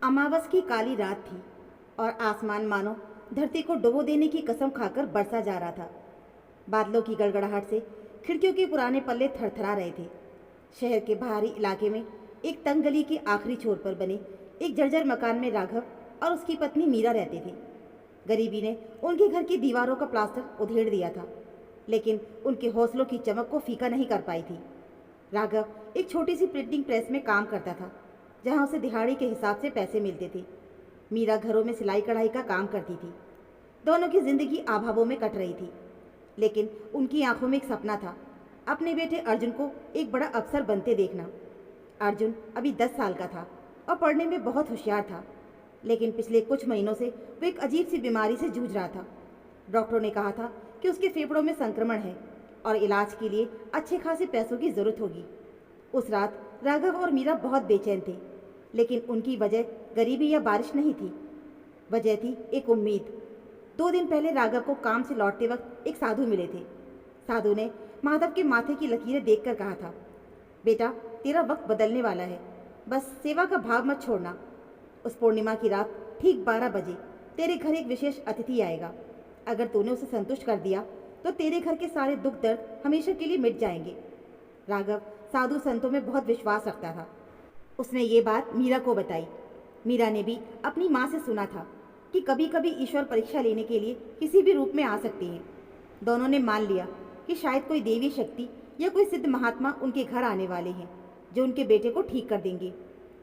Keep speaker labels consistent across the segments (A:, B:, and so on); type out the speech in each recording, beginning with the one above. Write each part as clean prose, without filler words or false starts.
A: अमावस की काली रात थी और आसमान मानो धरती को डुबो देने की कसम खाकर बरसा जा रहा था। बादलों की गड़गड़ाहट से खिड़कियों के पुराने पल्ले थरथरा रहे थे। शहर के बाहरी इलाके में एक तंग गली के आखिरी छोर पर बने एक जर्जर मकान में राघव और उसकी पत्नी मीरा रहते थे। गरीबी ने उनके घर की दीवारों का प्लास्टर उधेड़ दिया था, लेकिन उनके हौसलों की चमक को फीका नहीं कर पाई थी। राघव एक छोटी सी प्रिंटिंग प्रेस में काम करता था, जहां उसे दिहाड़ी के हिसाब से पैसे मिलते थे। मीरा घरों में सिलाई कढ़ाई का काम करती थी। दोनों की जिंदगी अभावों में कट रही थी, लेकिन उनकी आंखों में एक सपना था, अपने बेटे अर्जुन को एक बड़ा अफसर बनते देखना। अर्जुन अभी 10 साल का था और पढ़ने में बहुत होशियार था, लेकिन पिछले कुछ महीनों से वो एक अजीब सी बीमारी से जूझ रहा था। डॉक्टरों ने कहा था कि उसके फेफड़ों में संक्रमण है और इलाज के लिए अच्छे खासे पैसों की ज़रूरत होगी। उस रात राघव और मीरा बहुत बेचैन थे, लेकिन उनकी वजह गरीबी या बारिश नहीं थी। वजह थी एक उम्मीद। 2 दिन पहले राघव को काम से लौटते वक्त एक साधु मिले थे। साधु ने माधव के माथे की लकीरें देखकर कहा था, बेटा तेरा वक्त बदलने वाला है, बस सेवा का भाव मत छोड़ना। उस पूर्णिमा की रात ठीक 12 बजे तेरे घर एक विशेष अतिथि आएगा। अगर तूने उसे संतुष्ट कर दिया तो तेरे घर के सारे दुख दर्द हमेशा के लिए मिट जाएंगे। राघव साधु संतों में बहुत विश्वास रखता था। उसने ये बात मीरा को बताई। मीरा ने भी अपनी माँ से सुना था कि कभी कभी ईश्वर परीक्षा लेने के लिए किसी भी रूप में आ सकते हैं। दोनों ने मान लिया कि शायद कोई देवी शक्ति या कोई सिद्ध महात्मा उनके घर आने वाले हैं, जो उनके बेटे को ठीक कर देंगे।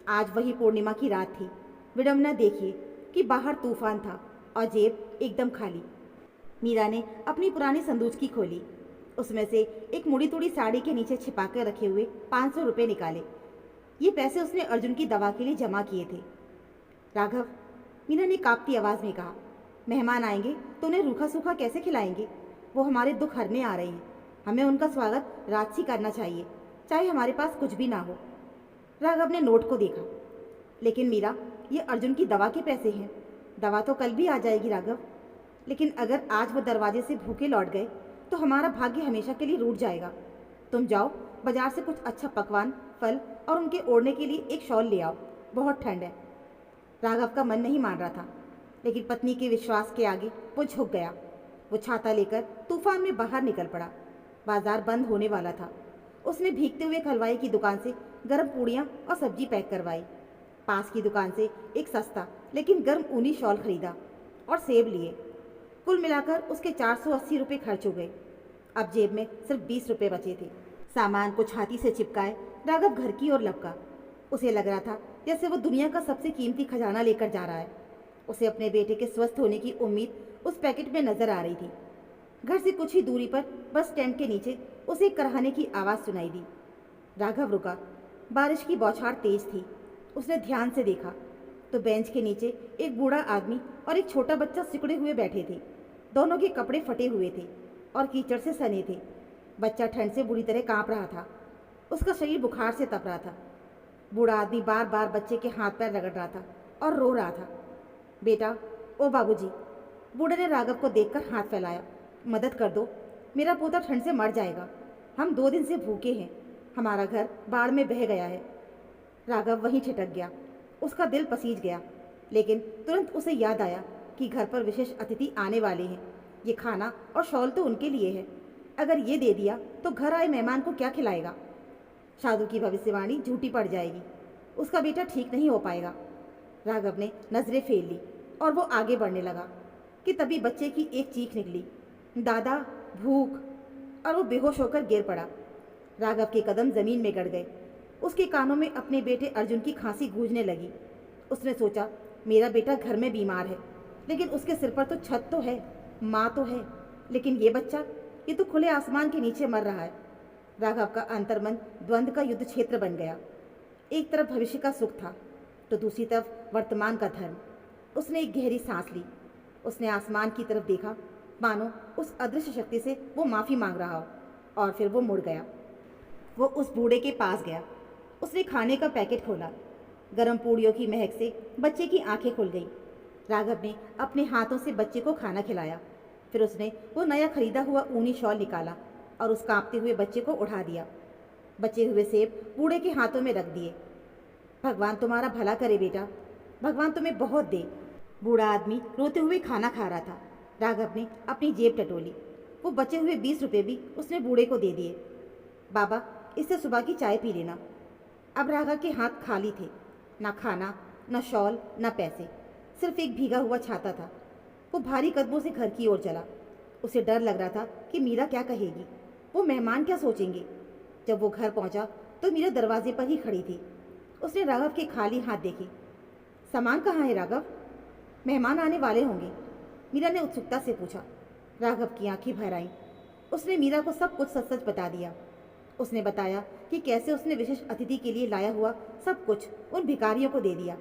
A: आज वही पूर्णिमा की रात थी। विडंबना देखिए कि बाहर तूफान था और जेब एकदम खाली। मीरा ने अपनी पुरानी संदूक खोली। उसमें से एक मुड़ी तुड़ी साड़ी के नीचे छिपाकर रखे हुए 500 रुपये निकाले। ये पैसे उसने अर्जुन की दवा के लिए जमा किए थे। राघव, मीरा ने कांपती आवाज़ में कहा, मेहमान आएंगे तो उन्हें रूखा सूखा कैसे खिलाएंगे? वो हमारे दुख हरने आ रहे हैं। हमें उनका स्वागत राजसी करना चाहिए, चाहे हमारे पास कुछ भी ना हो। राघव ने नोट को देखा, लेकिन मीरा, ये अर्जुन की दवा के पैसे हैं। दवा तो कल भी आ जाएगी राघव, लेकिन अगर आज वो दरवाजे से भूखे लौट गए तो हमारा भाग्य हमेशा के लिए रूठ जाएगा। तुम जाओ, बाजार से कुछ अच्छा पकवान, फल और उनके ओढ़ने के लिए एक शॉल ले आओ, बहुत ठंड है। राघव का मन नहीं मान रहा था, लेकिन पत्नी के विश्वास के आगे वो झुक गया। वो छाता लेकर तूफान में बाहर निकल पड़ा। बाजार बंद होने वाला था। उसने भीगते हुए हलवाई की दुकान से गर्म पूड़ियाँ और सब्जी पैक करवाई। पास की दुकान से एक सस्ता लेकिन गर्म ऊनी शॉल खरीदा और सेब लिए। कुल मिलाकर उसके 480 रुपये खर्च हो गए। अब जेब में सिर्फ 20 रुपये बचे थे। सामान को छाती से चिपकाए राघव घर की ओर लपका। उसे लग रहा था जैसे वो दुनिया का सबसे कीमती खजाना लेकर जा रहा है। उसे अपने बेटे के स्वस्थ होने की उम्मीद उस पैकेट में नजर आ रही थी। घर से कुछ ही दूरी पर बस स्टैंड के नीचे उसे एक कराहने की आवाज़ सुनाई दी। राघव रुका। बारिश की बौछार तेज थी। उसने ध्यान से देखा तो बेंच के नीचे एक बूढ़ा आदमी और एक छोटा बच्चा सिकुड़े हुए बैठे थे। दोनों के कपड़े फटे हुए थे और कीचड़ से सने थे। बच्चा ठंड से बुरी तरह कांप रहा था। उसका शरीर बुखार से तप रहा था। बूढ़ा आदमी बार बार बच्चे के हाथ पैर रगड़ रहा था और रो रहा था। बेटा, ओ बाबूजी। बूढ़े ने राघव को देखकर हाथ फैलाया। मदद कर दो, मेरा पोता ठंड से मर जाएगा। हम 2 दिन से भूखे हैं। हमारा घर बाढ़ में बह गया है। राघव वहीं ठिठक गया। उसका दिल पसीज गया, लेकिन तुरंत उसे याद आया कि घर पर विशेष अतिथि आने वाले हैं। ये खाना और शॉल तो उनके लिए है। अगर ये दे दिया तो घर आए मेहमान को क्या खिलाएगा? साधु की भविष्यवाणी झूठी पड़ जाएगी। उसका बेटा ठीक नहीं हो पाएगा। राघव ने नजरें फेर ली और वो आगे बढ़ने लगा कि तभी बच्चे की एक चीख निकली, दादा, भूख! और वो बेहोश होकर गिर पड़ा। राघव के कदम जमीन में गड़ गए। उसके कानों में अपने बेटे अर्जुन की खांसी गूंजने लगी। उसने सोचा, मेरा बेटा घर में बीमार है, लेकिन उसके सिर पर तो छत तो है, माँ तो है, लेकिन ये बच्चा, ये तो खुले आसमान के नीचे मर रहा है। राघव का अंतर्मन द्वंद्व का युद्ध क्षेत्र बन गया। एक तरफ भविष्य का सुख था तो दूसरी तरफ वर्तमान का धर्म। उसने एक गहरी सांस ली। उसने आसमान की तरफ देखा, मानो उस अदृश्य शक्ति से वो माफ़ी मांग रहा हो, और फिर वो मुड़ गया। वो उस बूढ़े के पास गया। उसने खाने का पैकेट खोला। गर्म पूड़ियों की महक से बच्चे की आंखें खुल गई। राघव ने अपने हाथों से बच्चे को खाना खिलाया। फिर उसने वो नया खरीदा हुआ ऊनी शॉल निकाला और उस कांपते हुए बच्चे को उठा दिया। बचे हुए सेब बूढ़े के हाथों में रख दिए। भगवान तुम्हारा भला करे बेटा। भगवान तुम्हें बहुत दे। बूढ़ा आदमी रोते हुए खाना खा रहा था। राघव ने अपनी जेब टटोली। वो बचे हुए 20 रुपये भी उसने बूढ़े को दे दिए। बाबा, इससे सुबह की चाय पी लेना। अब राघव के हाथ खाली थे, ना खाना, न शॉल, न पैसे, सिर्फ एक भीगा हुआ छाता था। वो भारी कदमों से घर की ओर चला। उसे डर लग रहा था कि मीरा क्या कहेगी, वो मेहमान क्या सोचेंगे। जब वो घर पहुंचा तो मीरा दरवाजे पर ही खड़ी थी। उसने राघव के खाली हाथ देखे। सामान कहाँ है राघव? मेहमान आने वाले होंगे, मीरा ने उत्सुकता से पूछा। राघव की आंखें भर आईं। उसने मीरा को सब कुछ सच सच बता दिया। उसने बताया कि कैसे उसने विशेष अतिथि के लिए लाया हुआ सब कुछ उन भिखारियों को दे दिया।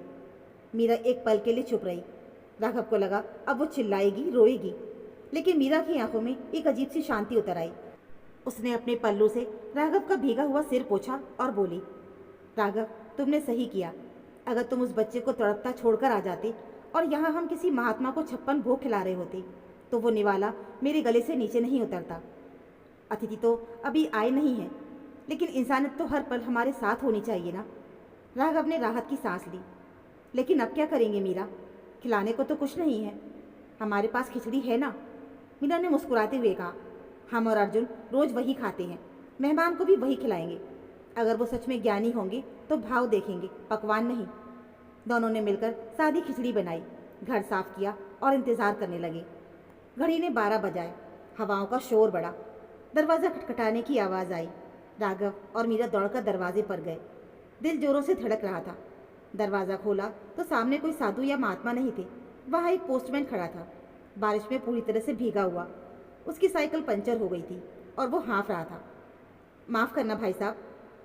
A: मीरा एक पल के लिए चुप रही। राघव को लगा अब वो चिल्लाएगी, रोएगी, लेकिन मीरा की आंखों में एक अजीब सी शांति उतर आई। उसने अपने पल्लू से राघव का भीगा हुआ सिर पोंछा और बोली, राघव, तुमने सही किया। अगर तुम उस बच्चे को तड़पता छोड़कर आ जाते और यहाँ हम किसी महात्मा को 56 भोग खिला रहे होते तो वो निवाला मेरे गले से नीचे नहीं उतरता। अतिथि तो अभी आए नहीं हैं, लेकिन इंसानियत तो हर पल हमारे साथ होनी चाहिए ना। राघव ने राहत की सांस ली। लेकिन अब क्या करेंगे मीरा? खिलाने को तो कुछ नहीं है। हमारे पास खिचड़ी है ना, मीरा ने मुस्कुराते हुए कहा। हम और अर्जुन रोज वही खाते हैं, मेहमान को भी वही खिलाएंगे। अगर वो सच में ज्ञानी होंगे तो भाव देखेंगे, पकवान नहीं। दोनों ने मिलकर सादी खिचड़ी बनाई, घर साफ किया और इंतजार करने लगे। घड़ी ने 12 बजाए। हवाओं का शोर बढ़ा। दरवाज़ा खटखटाने की आवाज़ आई। राघव और मीरा दौड़कर दरवाजे पर गए। दिल जोरों से धड़क रहा था। दरवाज़ा खोला तो सामने कोई साधु या महात्मा नहीं थे। वहाँ एक पोस्टमैन खड़ा था, बारिश में पूरी तरह से भीगा हुआ। उसकी साइकिल पंचर हो गई थी और वो हाँफ रहा था। माफ़ करना भाई साहब,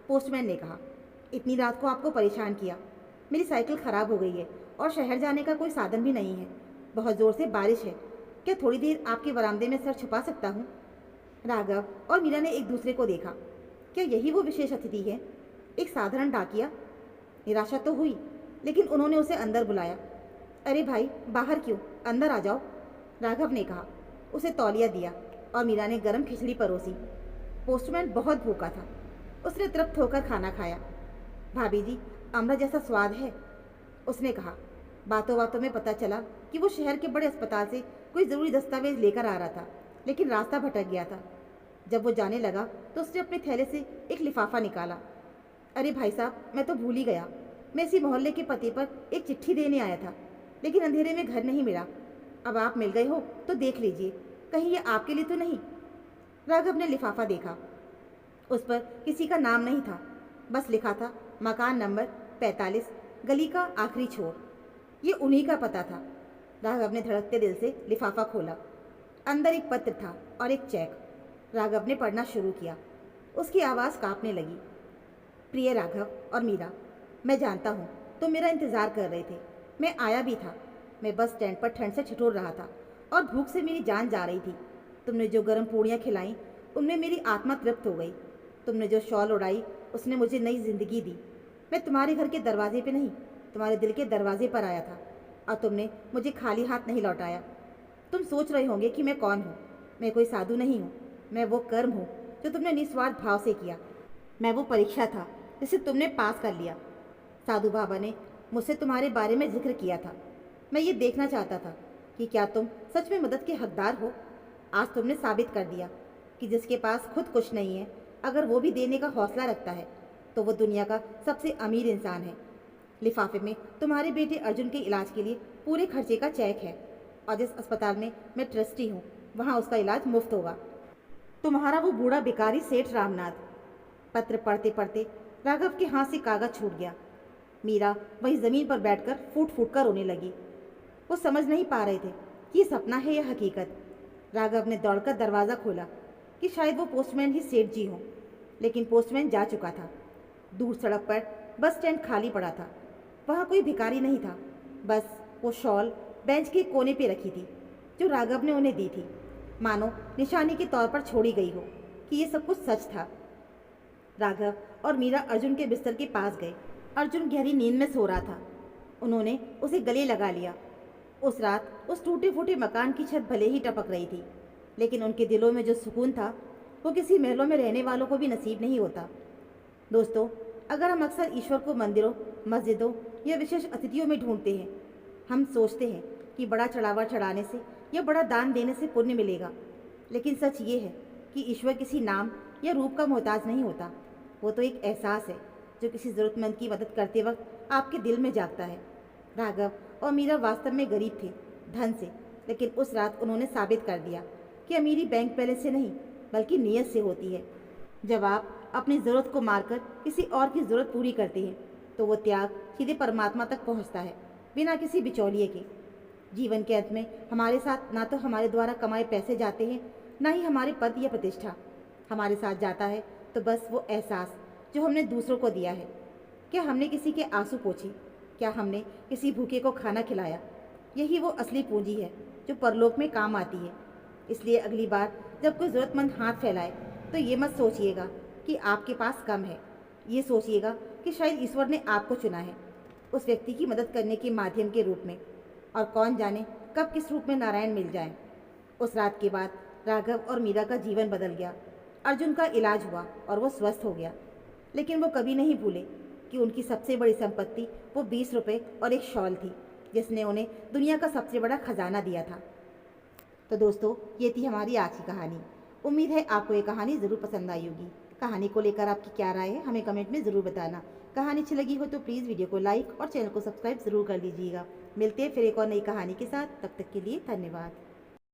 A: पोस्टमैन ने कहा, इतनी रात को आपको परेशान किया। मेरी साइकिल ख़राब हो गई है और शहर जाने का कोई साधन भी नहीं है। बहुत ज़ोर से बारिश है, क्या थोड़ी देर आपके बरामदे में सर छुपा सकता हूँ? राघव और मीरा ने एक दूसरे को देखा। क्या यही वो विशेष अतिथि है, एक साधारण डाकिया? निराशा तो हुई, लेकिन उन्होंने उसे अंदर बुलाया। अरे भाई, बाहर क्यों, अंदर आ जाओ, राघव ने कहा। उसे तौलिया दिया और मीरा ने गर्म खिचड़ी परोसी। पोस्टमैन बहुत भूखा था। उसने तृप्त होकर खाना खाया। भाभी जी, अमृत जैसा स्वाद है, उसने कहा। बातों बातों में पता चला कि वो शहर के बड़े अस्पताल से कोई ज़रूरी दस्तावेज लेकर आ रहा था, लेकिन रास्ता भटक गया था। जब वो जाने लगा तो उसने अपने थैले से एक लिफाफा निकाला। अरे भाई साहब, मैं तो भूल ही गया। मैं इसी मोहल्ले के पते पर एक चिट्ठी देने आया था, लेकिन अंधेरे में घर नहीं मिला। अब आप मिल गए हो तो देख लीजिए, कहीं ये आपके लिए तो नहीं। राघव ने लिफाफा देखा। उस पर किसी का नाम नहीं था, बस लिखा था मकान नंबर 45, गली का आखिरी छोर। ये उन्हीं का पता था। राघव ने धड़कते दिल से लिफाफा खोला। अंदर एक पत्र था और एक चेक। राघव ने पढ़ना शुरू किया। उसकी आवाज़ कांपने लगी। प्रिय राघव और मीरा, मैं जानता हूँ तुम मेरा इंतज़ार कर रहे थे। मैं आया भी था। मैं बस स्टैंड पर ठंड से ठिठुर रहा था और भूख से मेरी जान जा रही थी। तुमने जो गर्म पूड़ियाँ खिलाईं उनमें मेरी आत्मा तृप्त हो गई। तुमने जो शॉल उड़ाई उसने मुझे नई जिंदगी दी। मैं तुम्हारे घर के दरवाजे पे नहीं, तुम्हारे दिल के दरवाजे पर आया था और तुमने मुझे खाली हाथ नहीं लौटाया। तुम सोच रहे होंगे कि मैं कौन हूँ। मैं कोई साधु नहीं हूँ। मैं वो कर्म हूँ जो तुमने निस्वार्थ भाव से किया। मैं वो परीक्षा था जिसे तुमने पास कर लिया। साधु बाबा ने मुझसे तुम्हारे बारे में जिक्र किया था। मैं ये देखना चाहता था कि क्या तुम सच में मदद के हकदार हो। आज तुमने साबित कर दिया कि जिसके पास खुद कुछ नहीं है, अगर वो भी देने का हौसला रखता है तो वो दुनिया का सबसे अमीर इंसान है। लिफाफे में तुम्हारे बेटे अर्जुन के इलाज के लिए पूरे खर्चे का चेक है और जिस अस्पताल में मैं ट्रस्टी हूँ वहाँ उसका इलाज मुफ्त होगा। तुम्हारा वो बूढ़ा भिखारी सेठ रामनाथ। पत्र पढ़ते पढ़ते राघव के हाथ से कागज छूट गया। मीरा वहीं ज़मीन पर बैठकर फूट फूट कर रोने लगी। वो समझ नहीं पा रहे थे कि ये सपना है या हकीकत। राघव ने दौड़कर दरवाज़ा खोला कि शायद वो पोस्टमैन ही सेठ जी हों, लेकिन पोस्टमैन जा चुका था। दूर सड़क पर बस स्टैंड खाली पड़ा था। वहाँ कोई भिखारी नहीं था, बस वो शॉल बेंच के कोने पे रखी थी जो राघव ने उन्हें दी थी, मानो निशानी के तौर पर छोड़ी गई हो कि ये सब कुछ सच था। राघव और मीरा अर्जुन के बिस्तर के पास गए। अर्जुन गहरी नींद में सो रहा था। उन्होंने उसे गले लगा लिया। उस रात उस टूटे फूटे मकान की छत भले ही टपक रही थी, लेकिन उनके दिलों में जो सुकून था वो किसी महलों में रहने वालों को भी नसीब नहीं होता। दोस्तों, अगर हम अक्सर ईश्वर को मंदिरों, मस्जिदों या विशेष अतिथियों में ढूंढते हैं। हम सोचते हैं कि बड़ा चढ़ावा चढ़ाने से या बड़ा दान देने से पुण्य मिलेगा, लेकिन सच ये है कि ईश्वर किसी नाम या रूप का मोहताज नहीं होता। वो तो एक एहसास है जो किसी ज़रूरतमंद की मदद करते वक्त आपके दिल में जागता है। राघव और मीरा वास्तव में गरीब थे धन से, लेकिन उस रात उन्होंने साबित कर दिया कि अमीरी बैंक बैलेंस से नहीं बल्कि नीयत से होती है। जब आप अपनी ज़रूरत को मारकर किसी और की ज़रूरत पूरी करते हैं तो वो त्याग सीधे परमात्मा तक पहुंचता है, बिना किसी बिचौलिए के। जीवन के अंत में हमारे साथ ना तो हमारे द्वारा कमाए पैसे जाते हैं, ना ही हमारे पद या प्रतिष्ठा। हमारे साथ जाता है तो बस वो एहसास जो हमने दूसरों को दिया है। क्या हमने किसी के आंसू पोंछे? क्या हमने किसी भूखे को खाना खिलाया? यही वो असली पूंजी है जो परलोक में काम आती है। इसलिए अगली बार जब कोई ज़रूरतमंद हाथ फैलाए तो ये मत सोचिएगा कि आपके पास कम है। ये सोचिएगा कि शायद ईश्वर ने आपको चुना है उस व्यक्ति की मदद करने के माध्यम के रूप में, और कौन जाने कब किस रूप में नारायण मिल जाए। उस रात के बाद राघव और मीरा का जीवन बदल गया। अर्जुन का इलाज हुआ और वो स्वस्थ हो गया, लेकिन वो कभी नहीं भूले कि उनकी सबसे बड़ी संपत्ति वो 20 रुपये और एक शॉल थी जिसने उन्हें दुनिया का सबसे बड़ा खजाना दिया था। तो दोस्तों, ये थी हमारी आज की कहानी। उम्मीद है आपको ये कहानी ज़रूर पसंद आई होगी। कहानी को लेकर आपकी क्या राय है हमें कमेंट में ज़रूर बताना। कहानी अच्छी लगी हो तो प्लीज़ वीडियो को लाइक और चैनल को सब्सक्राइब ज़रूर कर लीजिएगा। मिलते हैं फिर एक और नई कहानी के साथ। तब तक के लिए धन्यवाद।